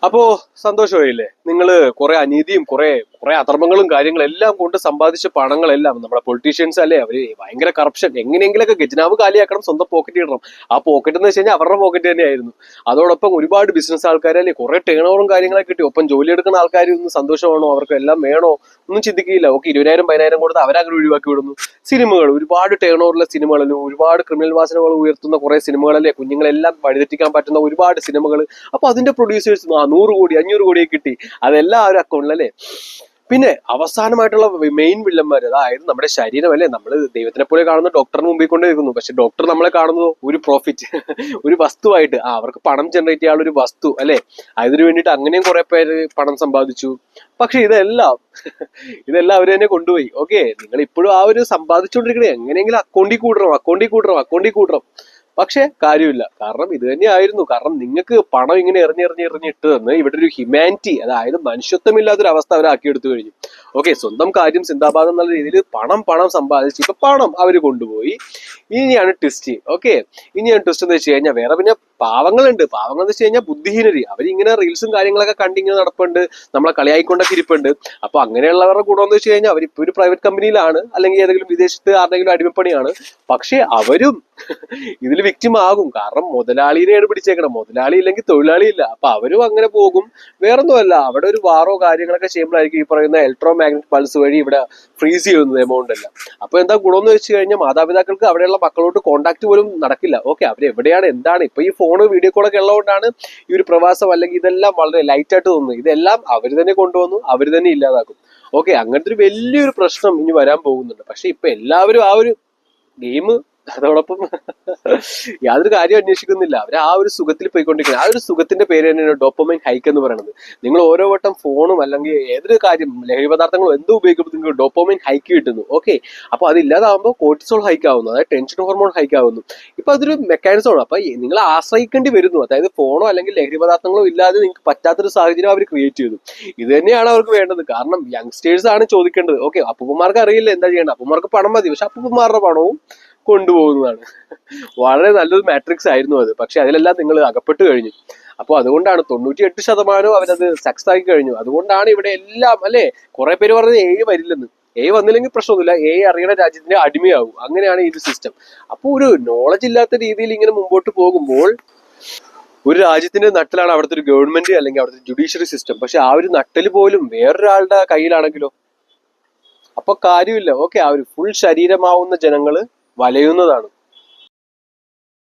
അപ്പോ സന്തോഷമായില്ലേ? നിങ്ങള് കുറെ അനീതിയും കുറെ അധർമ്മങ്ങളും കാര്യങ്ങളും എല്ലാം കൊണ്ട് സമ്പാദിച്ച പണങ്ങളെല്ലാം നമ്മുടെ പൊളിറ്റീഷ്യൻസ് അല്ലേ, അവര് ഭയങ്കര കറപ്ഷൻ, എങ്ങനെയെങ്കിലൊക്കെ ഖജനാവ് കാലിയാക്കണം, സ്വന്തം പോക്കറ്റ് ഇടണം. ആ പോക്കറ്റ് എന്ന് വെച്ച് കഴിഞ്ഞാൽ അവരുടെ പോക്കറ്റ് തന്നെയായിരുന്നു. അതോടൊപ്പം ഒരുപാട് ബിസിനസ് ആൾക്കാരല്ലേ, കുറെ ടേൺ ഓവറും കാര്യങ്ങളൊക്കെ കിട്ടി. ഒപ്പം ജോലി എടുക്കുന്ന ആൾക്കാർ ഒന്നും സന്തോഷമാണോ, അവർക്ക് എല്ലാം വേണോ, ഒന്നും ചിന്തിക്കില്ല. ഓക്കെ, 20,000 10,000 കൊടുത്ത് അവരങ്ങനെ ഒഴിവാക്കി വിടുന്നു. സിനിമകൾ, ഒരുപാട് ടേൺ ഓവറുള്ള സിനിമകളിലും ഒരുപാട് ക്രിമിനൽ വാസനകൾ ഉയർത്തുന്ന കുറെ സിനിമകളല്ലേ, കുഞ്ഞുങ്ങളെല്ലാം വഴിതെറ്റിക്കാൻ പറ്റുന്ന ഒരുപാട് സിനിമകൾ. അപ്പൊ അതിന്റെ പ്രൊഡ്യൂസേഴ്സ് 100 കോടി 500 കോടിയെ കിട്ടി, അതെല്ലാം ആ ഒരു അക്കൗണ്ടിലല്ലേ. പിന്നെ അവസാനമായിട്ടുള്ള മെയിൻ വില്ലന്മാർ, അതായത് നമ്മുടെ ശരീരം അല്ലേ, നമ്മൾ ദൈവത്തിനെ പോലെ കാണുന്ന ഡോക്ടറിന് മുമ്പിൽ കൊണ്ട് വെക്കുന്നു. പക്ഷെ ഡോക്ടർ നമ്മളെ കാണുന്നത് ഒരു പ്രോഫിറ്റ്, ഒരു വസ്തുവായിട്ട്. അവർക്ക് പണം ജനറേറ്റ് ചെയ്യാനുള്ള ഒരു വസ്തു അല്ലെ, അതിനു വേണ്ടിയിട്ട് അങ്ങനെയും കുറെ പേര് പണം സമ്പാദിച്ചു. പക്ഷെ ഇതെല്ലാം അവർ തന്നെ കൊണ്ടുപോയി. ഓക്കെ, നിങ്ങൾ ഇപ്പോഴും ആ ഒരു സമ്പാദിച്ചുകൊണ്ടിരിക്കണേ, എങ്ങനെയെങ്കിലും അക്കൗണ്ടിൽ കൂട്ടണം. പക്ഷെ കാര്യമില്ല, കാരണം ഇത് തന്നെയായിരുന്നു. കാരണം നിങ്ങൾക്ക് പണം ഇങ്ങനെ എറിഞ്ഞിട്ട് തന്ന് ഇവിടെ ഒരു ഹ്യൂമാനിറ്റി, അതായത് മനുഷ്യത്വമില്ലാത്തൊരു അവസ്ഥ അവരാക്കിയെടുത്തു കഴിഞ്ഞു. ഓക്കെ, സ്വന്തം കാര്യം സിന്ദാബാദ് എന്നുള്ള രീതിയിൽ പണം സമ്പാദിച്ച് ഇപ്പൊ പണം അവര് കൊണ്ടുപോയി. ഇനിയാണ് ട്വിസ്റ്റ്. ഓക്കെ, ഇനിയാണ് ട്വിസ്റ്റ് എന്ന് വെച്ച് കഴിഞ്ഞാൽ വേറെ പിന്നെ പാവങ്ങൾ എന്ന് വെച്ച് കഴിഞ്ഞാൽ ബുദ്ധിഹീനര്. അവരിങ്ങനെ റീൽസും കാര്യങ്ങളൊക്കെ കണ്ടിങ്ങനെ നടപ്പുണ്ട്, നമ്മളെ കളിയായിക്കൊണ്ടൊക്കെ ഇരിപ്പുണ്ട്. അപ്പൊ അങ്ങനെയുള്ളവരുടെ ഗുണമെന്ന് വെച്ച് കഴിഞ്ഞാൽ അവരിപ്പോ ഒരു പ്രൈവറ്റ് കമ്പനിയിലാണ്, അല്ലെങ്കിൽ ഏതെങ്കിലും വിദേശത്ത് ആരുടെങ്കിലും അടിമപ്പണിയാണ്. പക്ഷെ അവരും ഇതിൽ വിക്റ്റിം ആകും. കാരണം മുതലാളിനെയാണ് പിടിച്ചേക്കണം, മുതലാളി ഇല്ലെങ്കിൽ തൊഴിലാളി ഇല്ല. അപ്പൊ അവരും അങ്ങനെ പോകും. വേറൊന്നുമല്ല, അവിടെ ഒരു വാറോ കാര്യങ്ങളൊക്കെ ചെയ്യുമ്പോഴായിരിക്കും ഈ പറയുന്ന ഇലക്ട്രോ മാഗ്നറ്റിക് പൾസ് വഴി ഇവിടെ ഫ്രീസ് ചെയ്യുന്നത് എമൗണ്ട് എല്ലാം. അപ്പൊ എന്താ ഗുണമെന്ന് വെച്ച് കഴിഞ്ഞാൽ മാതാപിതാക്കൾക്ക് അവിടെയുള്ള മക്കളോട്ട് കോണ്ടാക്ട് പോലും നടക്കില്ല. ഓക്കെ, അവരെവിടെയാണ് എന്താണ്, ഇപ്പൊ ഈ ഫോണ് വീഡിയോ കോളൊക്കെ ഉള്ളതുകൊണ്ടാണ് ഈ ഒരു പ്രവാസം അല്ലെങ്കിൽ ഇതെല്ലാം വളരെ ലൈറ്റ് ആയിട്ട് തോന്നുന്നത്. ഇതെല്ലാം അവർ തന്നെ കൊണ്ടുവന്നു, അവർ തന്നെ ഇല്ലാതാക്കും. ഓക്കെ, അങ്ങനത്തെ ഒരു വലിയൊരു പ്രശ്നം ഇനി വരാൻ പോകുന്നുണ്ട്. പക്ഷെ ഇപ്പൊ എല്ലാവരും ആ ഒരു ഗെയിം, അതോടൊപ്പം യാതൊരു കാര്യം അന്വേഷിക്കുന്നില്ല. അവർ ആ ഒരു സുഖത്തിൽ പോയിക്കൊണ്ടിരിക്കുന്നത്. ആ ഒരു സുഖത്തിന്റെ പേര് തന്നെയാണ് ഡോപ്പമൈൻ ഹൈക്ക് എന്ന് പറയുന്നത്. നിങ്ങൾ ഓരോ വട്ടം ഫോണും അല്ലെങ്കിൽ ഏതൊരു കാര്യം ലഹരി പദാർത്ഥങ്ങളും എന്തും ഉപയോഗിക്കുമ്പോൾ നിങ്ങൾക്ക് ഡോപ്പമൈൻ ഹൈക്ക് കിട്ടുന്നു. ഓക്കെ, അപ്പൊ അതില്ലാതാവുമ്പോൾ കോർട്ടിസോൾ ഹൈക്ക് ആവുന്നു, അതായത് ടെൻഷൻ ഹോർമോൺ ഹൈക്ക് ആവുന്നു. ഇപ്പൊ അതൊരു മെക്കാനിസമാണ്. അപ്പൊ നിങ്ങൾ ആശ്രയിക്കേണ്ടി വരുന്നു. അതായത് ഫോണോ അല്ലെങ്കിൽ ലഹരി പദാർത്ഥങ്ങളോ ഇല്ലാതെ നിങ്ങൾക്ക് പറ്റാത്തൊരു സാഹചര്യം അവർ ക്രിയേറ്റ് ചെയ്തു. ഇത് തന്നെയാണ് അവർക്ക് വേണ്ടത്. കാരണം യങ്സ്റ്റേഴ്സ് ആണ് ചോദിക്കേണ്ടത്. ഓക്കെ, അപ്പൂപ്പന്മാർക്ക് അറിയില്ല എന്താ ചെയ്യേണ്ടത്, അപ്പൂപ്പന്മാർക്ക് പണം മതി. പക്ഷെ അപ്പൂപ്പന്മാരുടെ പണവും കൊണ്ടുപോകുന്നതാണ്. വളരെ നല്ലൊരു മാട്രിക്സ് ആയിരുന്നു അത്. പക്ഷെ അതിലെല്ലാം നിങ്ങൾ അകപ്പെട്ടു കഴിഞ്ഞു. അപ്പോൾ അതുകൊണ്ടാണ് 98% അവരത് സക്സസ് ആക്കി കഴിഞ്ഞു. അതുകൊണ്ടാണ് ഇവിടെ എല്ലാം അല്ലെ. കുറെ പേര് പറഞ്ഞത് AI വരില്ലെന്ന്. AI വന്നില്ലെങ്കിൽ പ്രശ്നമൊന്നുമില്ല, AI അറിയണ രാജ്യത്തിന്റെ അടിമയാവും. അങ്ങനെയാണ് ഈ ഒരു സിസ്റ്റം. അപ്പോൾ ഒരു നോളജ് ഇല്ലാത്ത രീതിയിൽ ഇങ്ങനെ മുമ്പോട്ട് പോകുമ്പോൾ ഒരു രാജ്യത്തിന്റെ നട്ടലാണ് അവിടുത്തെ ഒരു ഗവൺമെന്റ് അല്ലെങ്കിൽ അവിടുത്തെ ജുഡീഷ്യറി സിസ്റ്റം. പക്ഷെ ആ ഒരു നട്ടല് പോലും വേറൊരാളുടെ കയ്യിലാണെങ്കിലോ, അപ്പൊ കാര്യമില്ല. ഓക്കെ, ആ ഒരു ഫുൾ ശരീരമാവുന്ന ജനങ്ങള് വലയുന്നതാണ്.